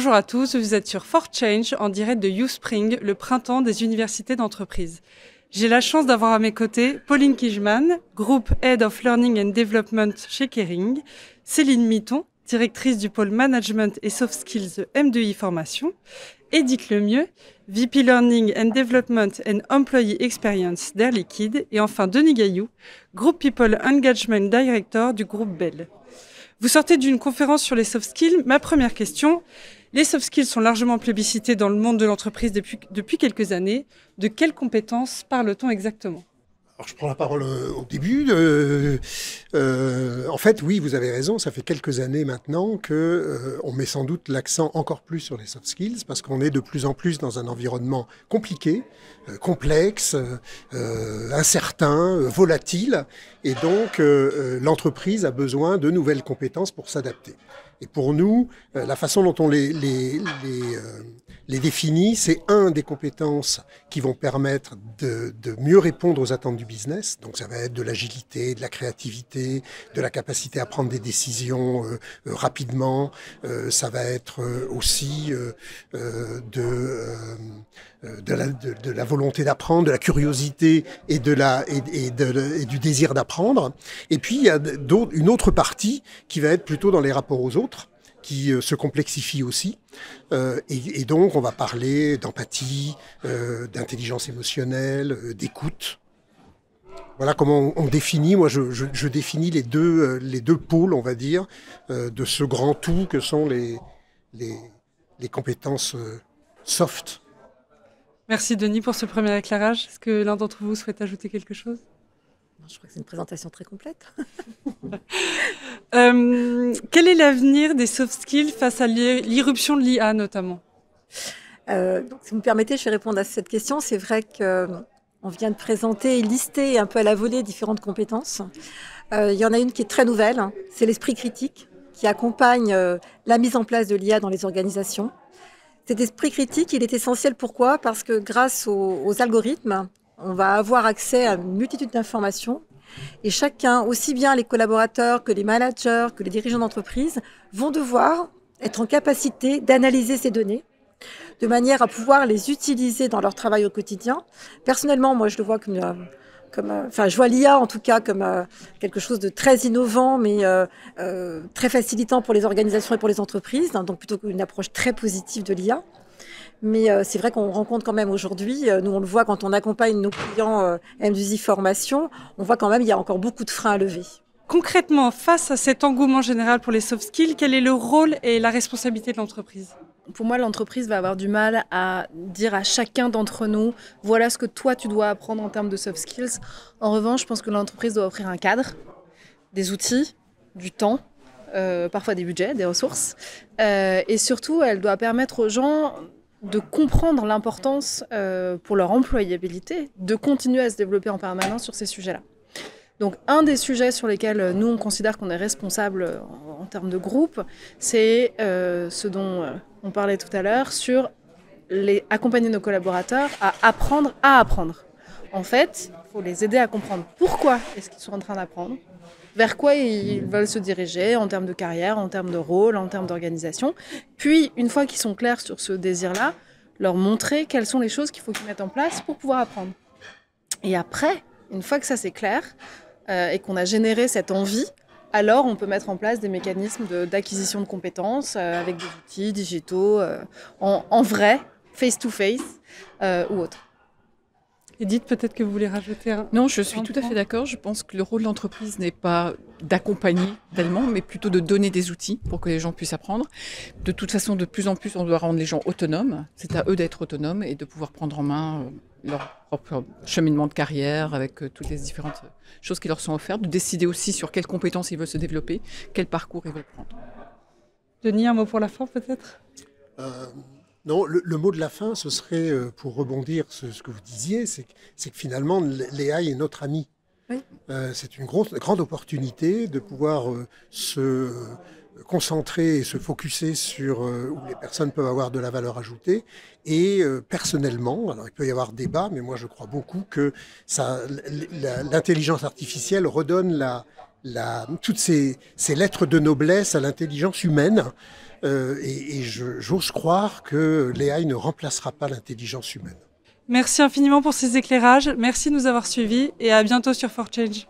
Bonjour à tous, vous êtes sur For Change en direct de YouSpring, le printemps des universités d'entreprise. J'ai la chance d'avoir à mes côtés Pauline Kijman, Group Head of Learning and Development chez Kering, Céline Mitton, directrice du pôle Management et Soft Skills de M2I Formation, Edith Lemieux, VP Learning and Development and Employee Experience d'Air Liquide, et enfin Denis Gaillou, Group People Engagement Director du groupe Bell. Vous sortez d'une conférence sur les soft skills. Ma première question, les soft skills sont largement plébiscités dans le monde de l'entreprise depuis quelques années. De quelles compétences parle-t-on exactement ? Alors, je prends la parole au début. En fait, oui, vous avez raison. Ça fait quelques années maintenant on met sans doute l'accent encore plus sur les soft skills parce qu'on est de plus en plus dans un environnement compliqué, complexe, incertain, volatile. Et donc, l'entreprise a besoin de nouvelles compétences pour s'adapter. Et pour nous, la façon dont on les définit, c'est des compétences qui vont permettre de mieux répondre aux attentes du business. Donc ça va être de l'agilité, de la créativité, de la capacité à prendre des décisions rapidement. Ça va être aussi de la volonté d'apprendre, de la curiosité et du désir d'apprendre. Et puis il y a une autre partie qui va être plutôt dans les rapports aux autres, qui se complexifie aussi. Et donc, on va parler d'empathie, d'intelligence émotionnelle, d'écoute. Voilà comment on définit. Moi, je définis les deux pôles, on va dire, de ce grand tout que sont les compétences soft. Merci Denis pour ce premier éclairage. Est-ce que l'un d'entre vous souhaite ajouter quelque chose ? Je crois que c'est une présentation très complète. Quel est l'avenir des soft skills face à l'irruption de l'IA notamment ? Donc, si vous me permettez, je vais répondre à cette question. C'est vrai qu'on vient de présenter et lister un peu à la volée différentes compétences. Il y en a une qui est très nouvelle, hein, c'est l'esprit critique qui accompagne la mise en place de l'IA dans les organisations. Cet esprit critique, il est essentiel. Pourquoi ? Parce que grâce aux algorithmes, on va avoir accès à une multitude d'informations et chacun, aussi bien les collaborateurs que les managers, que les dirigeants d'entreprise, vont devoir être en capacité d'analyser ces données de manière à pouvoir les utiliser dans leur travail au quotidien. Personnellement, moi, je le vois je vois l'IA en tout cas comme quelque chose de très innovant, mais très facilitant pour les organisations et pour les entreprises, hein, donc plutôt qu'une approche très positive de l'IA. Mais c'est vrai qu'on rencontre quand même aujourd'hui, nous on le voit quand on accompagne nos clients M2I Formation, on voit quand même qu'il y a encore beaucoup de freins à lever. Concrètement, face à cet engouement général pour les soft skills, quel est le rôle et la responsabilité de l'entreprise ? Pour moi, l'entreprise va avoir du mal à dire à chacun d'entre nous, voilà ce que toi tu dois apprendre en termes de soft skills. En revanche, je pense que l'entreprise doit offrir un cadre, des outils, du temps, parfois des budgets, des ressources. Et surtout, elle doit permettre aux gens de comprendre l'importance pour leur employabilité, de continuer à se développer en permanence sur ces sujets-là. Donc, un des sujets sur lesquels nous, on considère qu'on est responsable en termes de groupe, c'est ce dont on parlait tout à l'heure, sur accompagner nos collaborateurs à apprendre à apprendre. En fait, il faut les aider à comprendre pourquoi est-ce qu'ils sont en train d'apprendre, vers quoi ils veulent se diriger en termes de carrière, en termes de rôle, en termes d'organisation. Puis, une fois qu'ils sont clairs sur ce désir-là, leur montrer quelles sont les choses qu'il faut qu'ils mettent en place pour pouvoir apprendre. Et après, une fois que ça c'est clair et qu'on a généré cette envie, alors on peut mettre en place des mécanismes d'acquisition de compétences avec des outils digitaux en vrai, face-to-face ou autre. Edith, peut-être que vous voulez rajouter un... Non, je suis tout à fait d'accord. Je pense que le rôle de l'entreprise n'est pas d'accompagner tellement, mais plutôt de donner des outils pour que les gens puissent apprendre. De toute façon, de plus en plus, on doit rendre les gens autonomes. C'est à eux d'être autonomes et de pouvoir prendre en main leur propre cheminement de carrière avec toutes les différentes choses qui leur sont offertes, de décider aussi sur quelles compétences ils veulent se développer, quel parcours ils veulent prendre. Denis, un mot pour la fin peut-être ? Non, le mot de la fin, ce serait, pour rebondir sur ce que vous disiez, c'est que finalement, l'AI est notre ami. Oui. C'est une grande opportunité de pouvoir se concentrer et se focusser sur où les personnes peuvent avoir de la valeur ajoutée. Et personnellement, alors il peut y avoir débat, mais moi je crois beaucoup que l'intelligence artificielle redonne toutes ces lettres de noblesse à l'intelligence humaine. J'ose croire que l'AI ne remplacera pas l'intelligence humaine. Merci infiniment pour ces éclairages. Merci de nous avoir suivis et à bientôt sur 4Change.